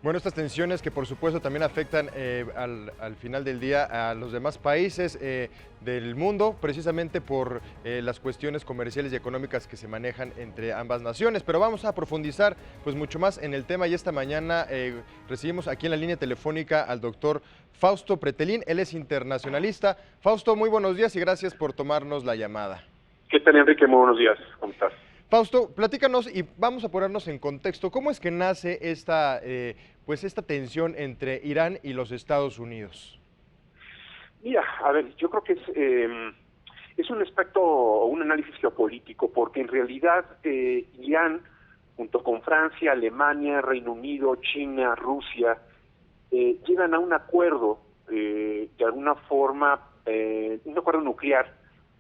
Bueno, estas tensiones que por supuesto también afectan al final del día a los demás países del mundo, precisamente por las cuestiones comerciales y económicas que se manejan entre ambas naciones. Pero vamos a profundizar pues mucho más en el tema y esta mañana recibimos aquí en la línea telefónica al doctor Fausto Pretelín, él es internacionalista. Fausto, muy buenos días y gracias por tomarnos la llamada. ¿Qué tal, Enrique? Muy buenos días. ¿Cómo estás? Fausto, platícanos y vamos a ponernos en contexto. ¿Cómo es que nace esta tensión entre Irán y los Estados Unidos? Mira, a ver, yo creo que es un aspecto o un análisis geopolítico, porque en realidad Irán, junto con Francia, Alemania, Reino Unido, China, Rusia, llegan a un acuerdo, de alguna forma, un acuerdo nuclear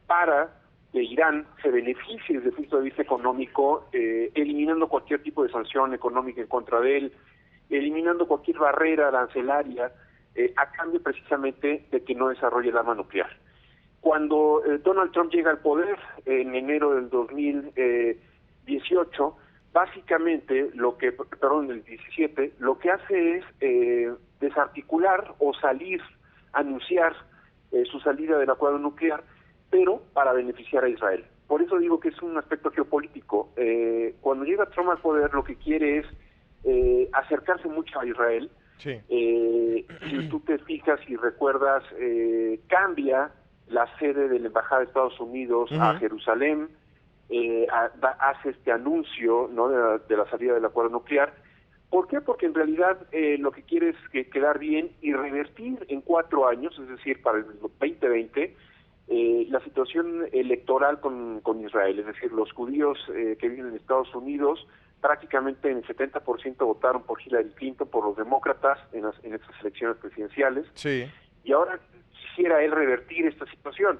para que Irán se beneficie desde el punto de vista económico, eliminando cualquier tipo de sanción económica en contra de él, eliminando cualquier barrera arancelaria, a cambio precisamente de que no desarrolle el arma nuclear. Cuando Donald Trump llega al poder en enero del 2018, básicamente el 17, lo que hace es desarticular o anunciar su salida del acuerdo nuclear, pero para beneficiar a Israel. Por eso digo que es un aspecto geopolítico. Cuando llega Trump al poder, lo que quiere es acercarse mucho a Israel. Sí. Si tú te fijas y recuerdas, cambia la sede de la Embajada de Estados Unidos a Jerusalén, hace este anuncio, ¿no?, de la salida del acuerdo nuclear. ¿Por qué? Porque en realidad lo que quiere es quedar bien y revertir en 4 años, es decir, para el 2020, la situación electoral con Israel. Es decir, los judíos que viven en Estados Unidos prácticamente en el 70% votaron por Hillary Clinton, por los demócratas en estas elecciones presidenciales. Sí. Y ahora quisiera él revertir esta situación.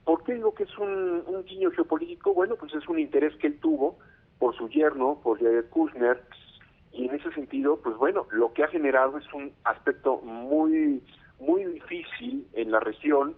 ¿Por qué digo que es un guiño geopolítico? Bueno, pues es un interés que él tuvo por su yerno, por Jared Kushner, y en ese sentido, pues bueno, lo que ha generado es un aspecto muy, muy difícil en la región,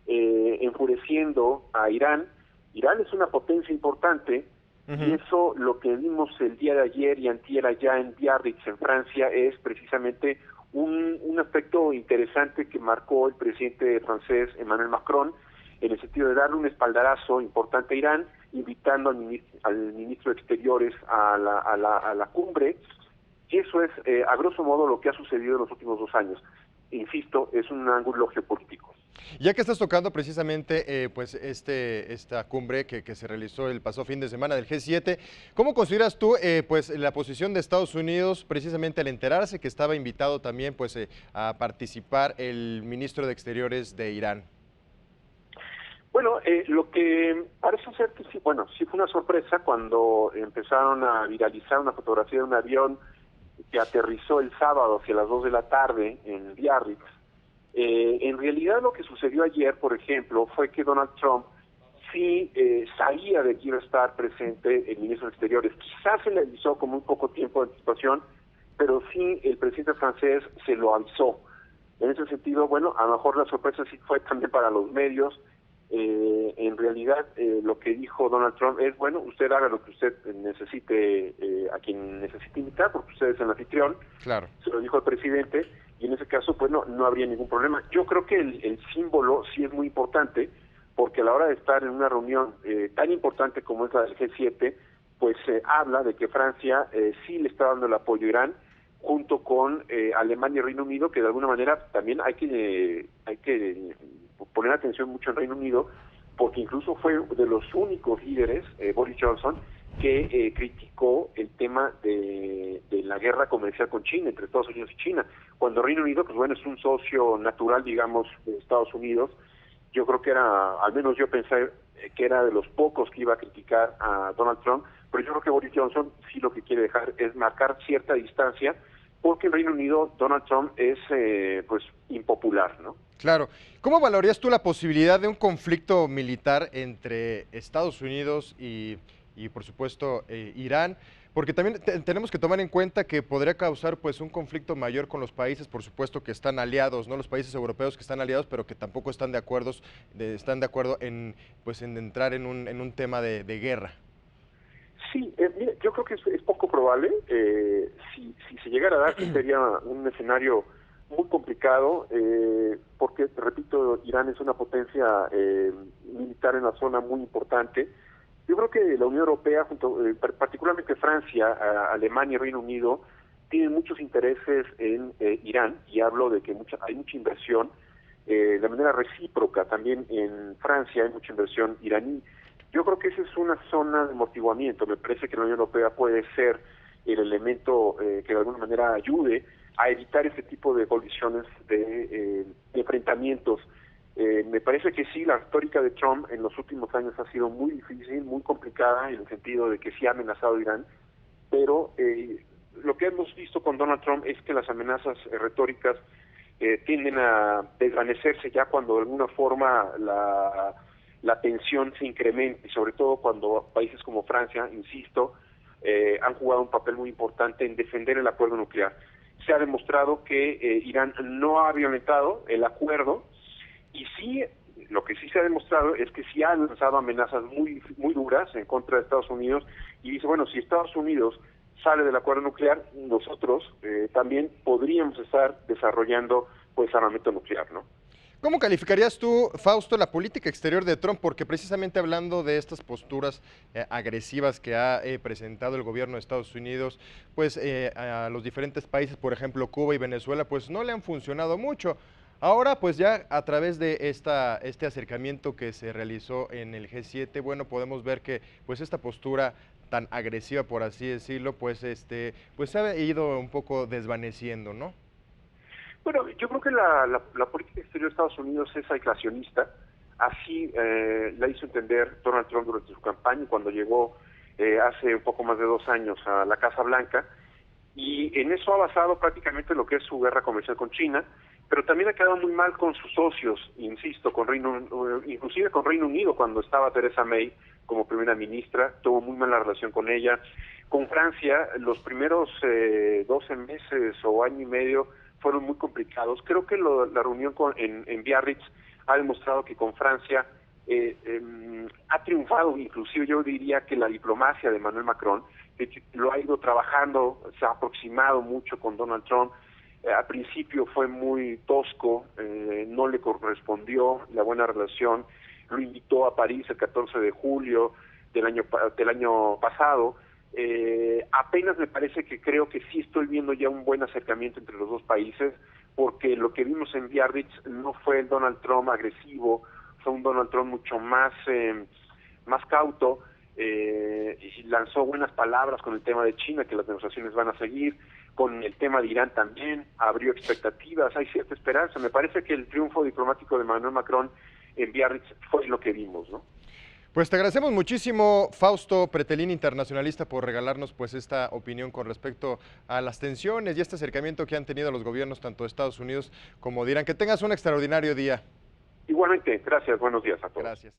enfureciendo a Irán. Irán es una potencia importante, y eso, lo que vimos el día de ayer y antier allá en Biarritz, en Francia, es precisamente un aspecto interesante que marcó el presidente francés Emmanuel Macron, en el sentido de darle un espaldarazo importante a Irán, invitando al ministro de Exteriores a la cumbre. Y eso es, a grosso modo, lo que ha sucedido en los últimos 2 años. Insisto, es un ángulo geopolítico. Ya que estás tocando precisamente esta cumbre que se realizó el pasado fin de semana del G7, ¿cómo consideras tú la posición de Estados Unidos precisamente al enterarse que estaba invitado también a participar el ministro de Exteriores de Irán? Bueno, lo que parece ser que sí, bueno, sí fue una sorpresa cuando empezaron a viralizar una fotografía de un avión que aterrizó el sábado hacia las 2 de la tarde en Biarritz. En realidad lo que sucedió ayer, por ejemplo, fue que Donald Trump sí sabía de que iba a estar presente el ministro de Exteriores. Quizás se le avisó con muy poco tiempo de anticipación, pero sí el presidente francés se lo avisó. En ese sentido, bueno, a lo mejor la sorpresa sí fue también para los medios. En realidad, lo que dijo Donald Trump es, bueno, usted haga lo que usted necesite, a quien necesite invitar, porque usted es el anfitrión. Claro. Se lo dijo el presidente, y en ese caso, pues no habría ningún problema. Yo creo que el símbolo sí es muy importante, porque a la hora de estar en una reunión tan importante como es la del G7, pues habla de que Francia sí le está dando el apoyo a Irán, junto con Alemania y Reino Unido, que de alguna manera también hay que poner atención mucho en Reino Unido, porque incluso fue de los únicos líderes, Boris Johnson, que criticó el tema de la guerra comercial con China, entre Estados Unidos y China, cuando Reino Unido, pues bueno, es un socio natural, digamos, de Estados Unidos. Yo creo que al menos yo pensé que era de los pocos que iba a criticar a Donald Trump, pero yo creo que Boris Johnson sí lo que quiere dejar es marcar cierta distancia, porque en Reino Unido Donald Trump es pues impopular, ¿no? Claro. ¿Cómo valorías tú la posibilidad de un conflicto militar entre Estados Unidos y por supuesto, Irán? Porque también tenemos que tomar en cuenta que podría causar pues un conflicto mayor con los países, por supuesto, que están aliados, ¿no? Los países europeos que están aliados, pero que tampoco están de acuerdo en entrar en un tema de guerra. Sí, mira, yo creo que es poco probable. Si se llega llegara a dar, sí sería un escenario muy complicado, porque, repito, Irán es una potencia militar en la zona muy importante. Yo creo que la Unión Europea, particularmente Francia, Alemania y Reino Unido, tienen muchos intereses en Irán, y hablo de que hay mucha inversión de manera recíproca. También en Francia hay mucha inversión iraní. Yo creo que esa es una zona de amortiguamiento. Me parece que la Unión Europea puede ser el elemento que de alguna manera ayude a evitar ese tipo de colisiones, de enfrentamientos. Me parece que sí, la retórica de Trump en los últimos años ha sido muy difícil, muy complicada, en el sentido de que sí ha amenazado a Irán, pero lo que hemos visto con Donald Trump es que las amenazas retóricas tienden a desvanecerse ya cuando de alguna forma la tensión se incrementa, y sobre todo cuando países como Francia, insisto, han jugado un papel muy importante en defender el acuerdo nuclear. Se ha demostrado que Irán no ha violentado el acuerdo, y sí, lo que sí se ha demostrado es que sí ha lanzado amenazas muy duras en contra de Estados Unidos, y dice, bueno, si Estados Unidos sale del acuerdo nuclear, nosotros también podríamos estar desarrollando pues armamento nuclear, ¿no? ¿Cómo calificarías tú, Fausto, la política exterior de Trump? Porque precisamente hablando de estas posturas agresivas que ha presentado el gobierno de Estados Unidos, pues a los diferentes países, por ejemplo Cuba y Venezuela, pues no le han funcionado mucho. Ahora, pues ya a través de este acercamiento que se realizó en el G7, bueno, podemos ver que pues esta postura tan agresiva, por así decirlo, pues pues se ha ido un poco desvaneciendo, ¿no? Bueno, yo creo que la política exterior de Estados Unidos es aislacionista. Así la hizo entender Donald Trump durante su campaña, cuando llegó hace un poco más de 2 años a la Casa Blanca, y en eso ha basado prácticamente lo que es su guerra comercial con China, pero también ha quedado muy mal con sus socios, insisto, inclusive con Reino Unido. Cuando estaba Theresa May como primera ministra, tuvo muy mala relación con ella. Con Francia, los primeros 12 meses o año y medio fueron muy complicados. Creo que la reunión en Biarritz ha demostrado que con Francia ha triunfado, inclusive yo diría que la diplomacia de Emmanuel Macron lo ha ido trabajando, se ha aproximado mucho con Donald Trump. Al principio fue muy tosco, no le correspondió la buena relación. Lo invitó a París el 14 de julio del año pasado. Apenas me parece que creo que sí estoy viendo ya un buen acercamiento entre los dos países, porque lo que vimos en Biarritz no fue el Donald Trump agresivo, fue un Donald Trump mucho más cauto, y lanzó buenas palabras con el tema de China, que las negociaciones van a seguir, con el tema de Irán también, abrió expectativas, hay cierta esperanza. Me parece que el triunfo diplomático de Emmanuel Macron en Biarritz fue lo que vimos, ¿no? Pues te agradecemos muchísimo, Fausto Pretelín, internacionalista, por regalarnos pues esta opinión con respecto a las tensiones y este acercamiento que han tenido los gobiernos tanto de Estados Unidos como de Irán. Que tengas un extraordinario día. Igualmente, gracias, buenos días a todos. Gracias.